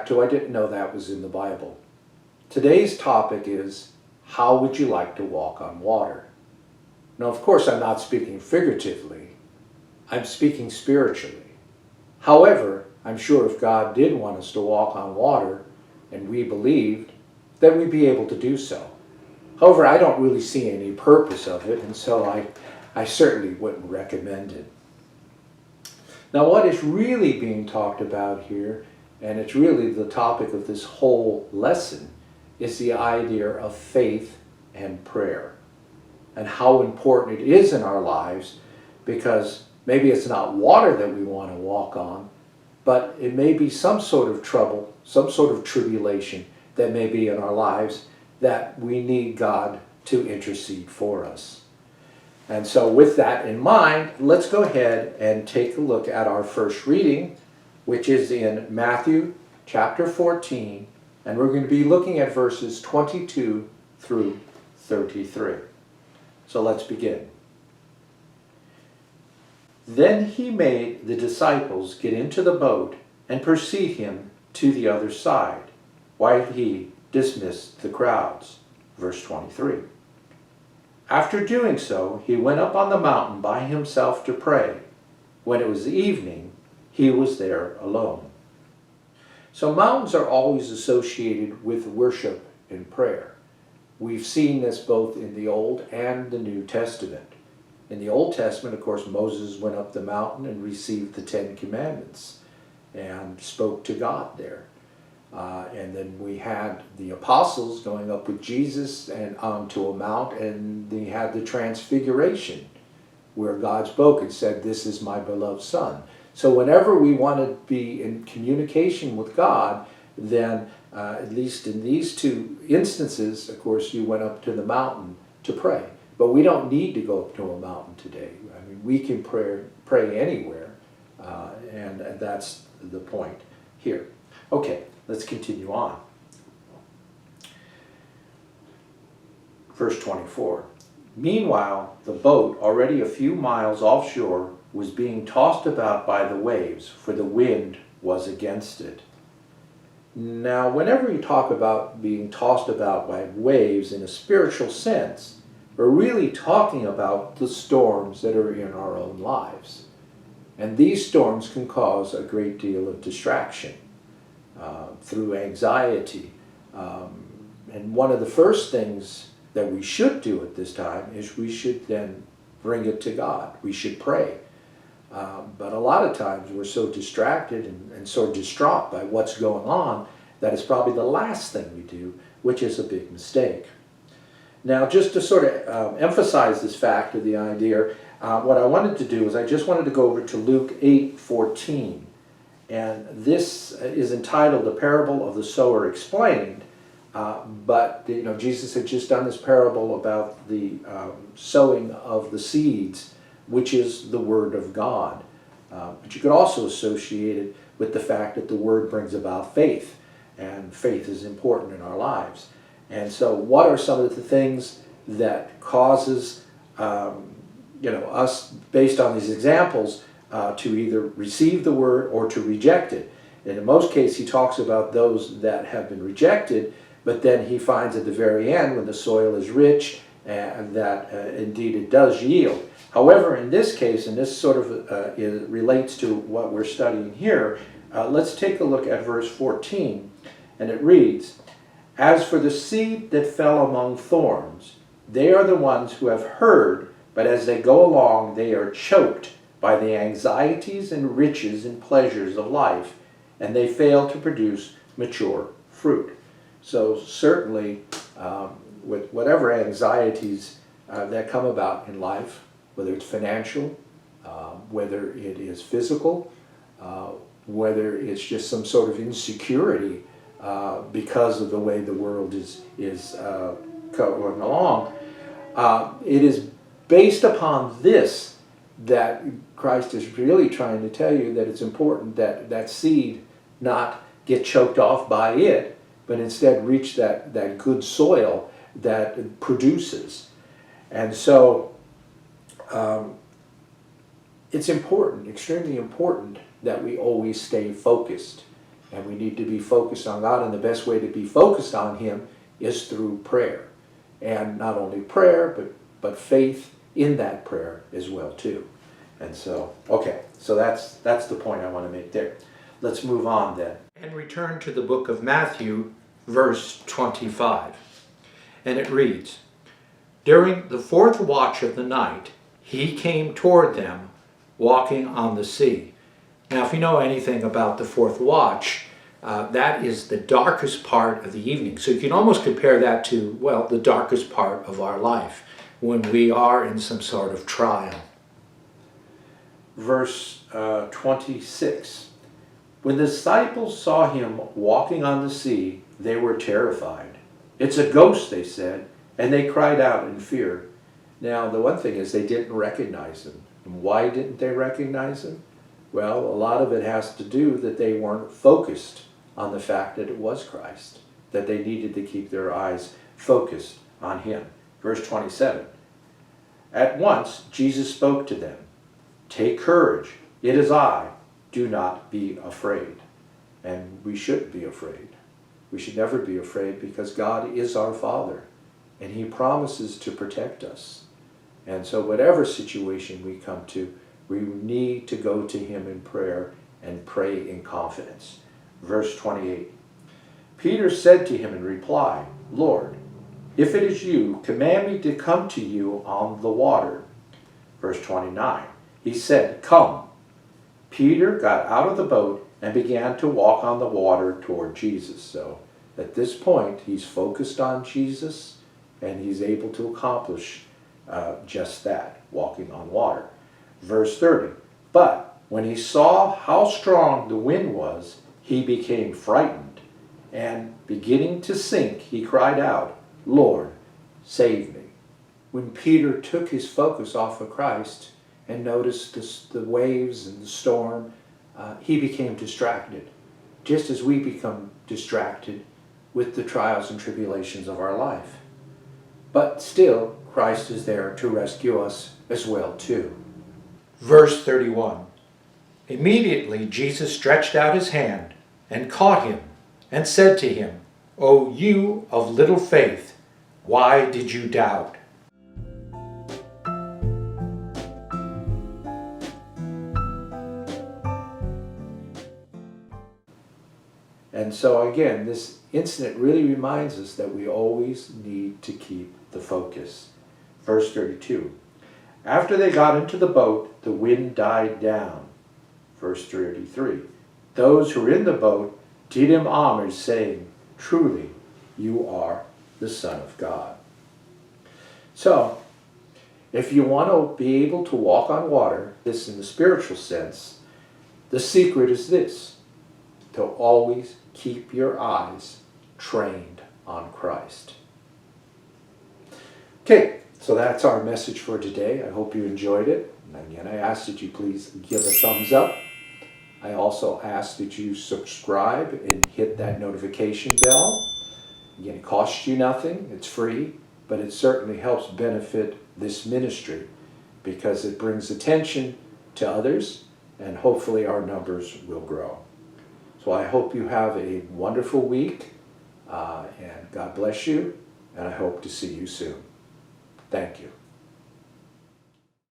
back to I didn't know that was in the Bible. Today's topic is, how would you like to walk on water? Now, of course, I'm not speaking figuratively. I'm speaking spiritually. However, I'm sure if God did want us to walk on water, and we believed, then we'd be able to do so. However, I don't really see any purpose of it, and so I certainly wouldn't recommend it. Now, what is really being talked about here, and it's really the topic of this whole lesson, is the idea of faith and prayer, and how important it is in our lives, because maybe it's not water that we want to walk on, but it may be some sort of trouble, some sort of tribulation that may be in our lives that we need God to intercede for us. And so with that in mind, let's go ahead and take a look at our first reading, which is in Matthew chapter 14, and we're going to be looking at verses 22 through 33. So let's begin. Then he made the disciples get into the boat and proceed him to the other side, while he dismissed the crowds. Verse 23. After doing so, he went up on the mountain by himself to pray. When it was evening, he was there alone. So mountains are always associated with worship and prayer. We've seen this both in the Old and the New Testament. In the Old Testament, of course, Moses went up the mountain and received the Ten Commandments and spoke to God there. And then we had the apostles going up with Jesus and onto a mount, and they had the transfiguration where God spoke and said, "This is my beloved Son." So whenever we want to be in communication with God, then at least in these two instances, of course, you went up to the mountain to pray. But we don't need to go up to a mountain today. I mean, we can pray anywhere, and that's the point here. Okay, let's continue on. Verse 24. Meanwhile, the boat, already a few miles offshore, was being tossed about by the waves, for the wind was against it. Now, whenever you talk about being tossed about by waves in a spiritual sense, we're really talking about the storms that are in our own lives. And these storms can cause a great deal of distraction through anxiety. And one of the first things that we should do at this time is we should then bring it to God. We should pray. But a lot of times we're so distracted and so distraught by what's going on that it's probably the last thing we do, which is a big mistake. Now, just to sort of emphasize this fact of the idea, what I wanted to do is I just wanted to go over to Luke 8:14. And this is entitled The Parable of the Sower Explained. But Jesus had just done this parable about the sowing of the seeds, which is the Word of God. But you could also associate it with the fact that the Word brings about faith, and faith is important in our lives. And so what are some of the things that causes us, based on these examples, to either receive the Word or to reject it? And in most cases, he talks about those that have been rejected, but then he finds at the very end, when the soil is rich, and that indeed it does yield. However, in this case, and this sort of relates to what we're studying here, let's take a look at verse 14, and it reads, "As for the seed that fell among thorns, they are the ones who have heard, but as they go along, they are choked by the anxieties and riches and pleasures of life, and they fail to produce mature fruit." So certainly, with whatever anxieties that come about in life, whether it's financial, whether it is physical, whether it's just some sort of insecurity because of the way the world is going along, it is based upon this that Christ is really trying to tell you that it's important that that seed not get choked off by it, but instead reach that good soil that produces. And so it's important, extremely important, that we always stay focused And we need to be focused on God, and the best way to be focused on Him is through prayer. And not only prayer, but faith in that prayer as well too. And so, okay, so that's the point I want to make there. Let's move on then. And return to the book of Matthew, verse 25. And it reads, "During the fourth watch of the night, he came toward them, walking on the sea." Now, if you know anything about the fourth watch, that is the darkest part of the evening. So you can almost compare that to, well, the darkest part of our life, when we are in some sort of trial. Verse 26. "When the disciples saw him walking on the sea, they were terrified. 'It's a ghost,' they said, and they cried out in fear." Now, the one thing is they didn't recognize him. And why didn't they recognize him? Well, a lot of it has to do that they weren't focused on the fact that it was Christ, that they needed to keep their eyes focused on him. Verse 27. "At once Jesus spoke to them. 'Take courage, it is I, do not be afraid.'" And we shouldn't be afraid. We should never be afraid, because God is our Father, and He promises to protect us. And so whatever situation we come to, we need to go to Him in prayer and pray in confidence. Verse 28. "Peter said to him in reply, 'Lord, if it is you, command me to come to you on the water.' Verse 29. He said, 'Come.' Peter got out of the boat and began to walk on the water toward Jesus." So at this point, he's focused on Jesus, and he's able to accomplish just that, walking on water. Verse 30. "But when he saw how strong the wind was, he became frightened, and beginning to sink, he cried out, 'Lord, save me.'" When Peter took his focus off of Christ and noticed the waves and the storm, he became distracted, just as we become distracted with the trials and tribulations of our life. But still, Christ is there to rescue us as well too. Verse 31. "Immediately Jesus stretched out his hand and caught him and said to him, 'O you of little faith, why did you doubt?'" And so again, this incident really reminds us that we always need to keep the focus. Verse 32. "After they got into the boat, the wind died down." Verse 33. "Those who were in the boat did him homage, saying, 'Truly, you are the Son of God.'" So, if you want to be able to walk on water, this in the spiritual sense, the secret is this: to always keep your eyes trained on Christ. Okay, so that's our message for today. I hope you enjoyed it. And again, I ask that you please give a thumbs up. I also ask that you subscribe and hit that notification bell. Again, it costs you nothing. It's free, but it certainly helps benefit this ministry because it brings attention to others, and hopefully our numbers will grow. So I hope you have a wonderful week, and God bless you, and I hope to see you soon. Thank you.